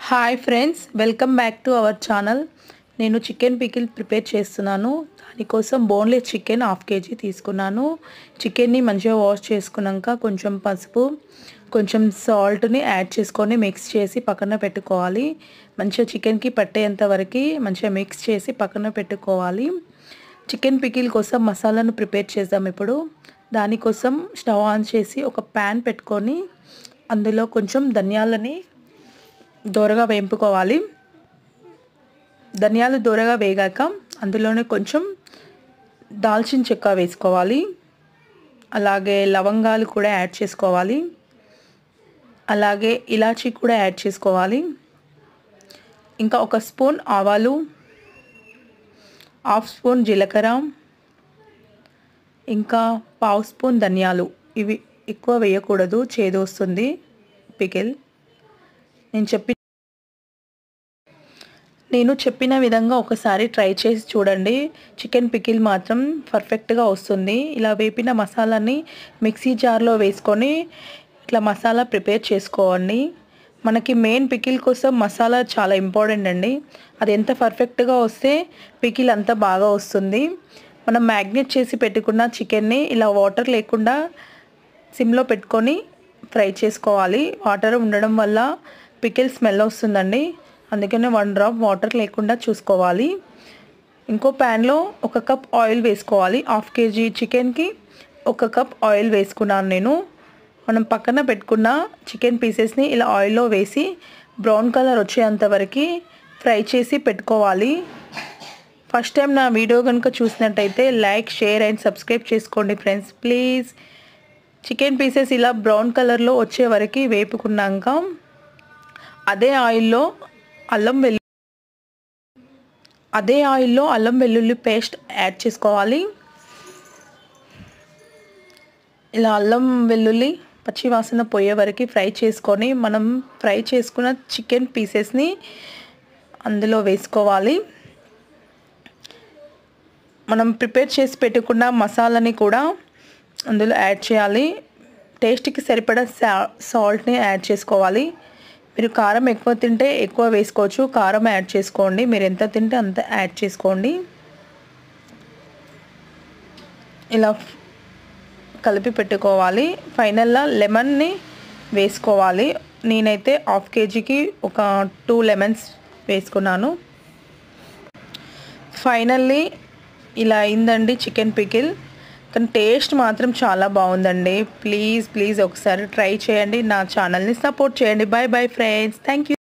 Hi friends, welcome back to our channel. నేను chicken pickle prepare చేస్తున్నాను. దానికోసం boneless chicken 1/2 kg తీసుకున్నాను. చికెన్ని మంచిగా వాష్ చేసుకున్నాక కొంచెం పసుపు, కొంచెం సాల్ట్ని యాడ్ చేసుకొని మిక్స్ చేసి పక్కన పెట్టుకోవాలి. మంచిగా చికెన్కి పట్టేంత వరకు మంచిగా మిక్స్ చేసి పక్కన పెట్టుకోవాలి. చికెన్ పికిల్ కోసం మసాలాను ప్రిపేర్ చేద్దాం. ఇప్పుడు దానికోసం స్టవ్ ఆన్ చేసి ఒక ప్యాన్ పెట్టుకొని అందులో కొంచెం ధనియాలని దోరగా వేయించుకోవాలి. ధనియాలు దోరగా వేగాక అందులోనే కొంచెం దాల్చిన చెక్క వేసుకోవాలి. అలాగే లవంగాలు కూడా యాడ్ చేసుకోవాలి. అలాగే ఇలాచీ కూడా యాడ్ చేసుకోవాలి. ఇంకా 1 స్పూన్ ఆవాలు, 1/2 స్పూన్ జీలకర్ర, ఇంకా 1/2 స్పూన్ ధనియాలు. ఇవి ఎక్కువ వేయకూడదు, చేదు వస్తుంది పికిల్. నేను చెప్పిన విధంగా ఒకసారి ట్రై చేసి చూడండి. చికెన్ పికిల్ మాత్రం పర్ఫెక్ట్గా వస్తుంది. ఇలా వేపిన మసాలాని మిక్సీ జార్లో వేసుకొని ఇట్లా మసాలా ప్రిపేర్ చేసుకోండి. మనకి మెయిన్ పికిల్ కోసం మసాలా చాలా ఇంపార్టెంట్ అండి. అది ఎంత పర్ఫెక్ట్గా వస్తే పికిల్ అంత బాగా వస్తుంది. మనం మ్యాగ్నేట్ చేసి పెట్టుకున్న చికెన్ని ఇలా వాటర్ లేకుండా సిమ్లో పెట్టుకొని ఫ్రై చేసుకోవాలి. వాటర్ ఉండడం వల్ల పికిల్ స్మెల్ వస్తుందండి. అందుకనే 1 డ్రాప్ వాటర్ లేకుండా చూసుకోవాలి. ఇంకో ప్యాన్లో 1 కప్ ఆయిల్ వేసుకోవాలి. 1/2 kg చికెన్కి 1 కప్ ఆయిల్ వేసుకున్నాను నేను. మనం పక్కన పెట్టుకున్న చికెన్ పీసెస్ని ఇలా ఆయిల్లో వేసి బ్రౌన్ కలర్ వచ్చేంత వరకు ఫ్రై చేసి పెట్టుకోవాలి. ఫస్ట్ టైం నా వీడియో కనుక చూసినట్టయితే లైక్, షేర్ అండ్ సబ్స్క్రైబ్ చేసుకోండి ఫ్రెండ్స్, ప్లీజ్. చికెన్ పీసెస్ ఇలా బ్రౌన్ కలర్లో వచ్చే వరకు వేపుకున్నాక అదే ఆయిల్లో అల్లం వెల్లుల్లి పేస్ట్ యాడ్ చేసుకోవాలి. ఇలా అల్లం వెల్లుల్లి పచ్చి వాసన పోయే వరకు ఫ్రై చేసుకొని మనం ఫ్రై చేసుకున్న చికెన్ పీసెస్ని అందులో వేసుకోవాలి. మనం ప్రిపేర్ చేసి పెట్టుకున్న మసాలాని కూడా అందులో యాడ్ చేయాలి. టేస్ట్కి సరిపడా సాల్ట్ని యాడ్ చేసుకోవాలి. మీరు కారం ఎక్కువ తింటే ఎక్కువ వేసుకోవచ్చు, కారం యాడ్ చేసుకోండి. మీరు ఎంత తింటే అంత యాడ్ చేసుకోండి. ఇలా కలిపి పెట్టుకోవాలి. ఫైనల్గా లెమన్ని వేసుకోవాలి. నేనైతే 1/2 kgకి ఒక 2 లెమన్స్ వేసుకున్నాను. ఫైనల్లీ ఇలా అయిందండి చికెన్ పికిల్. కానీ టేస్ట్ మాత్రం చాలా బాగుందండి. ప్లీజ్ ఒకసారి ట్రై చేయండి. నా ఛానల్ని సపోర్ట్ చేయండి. Bye friends, thank you.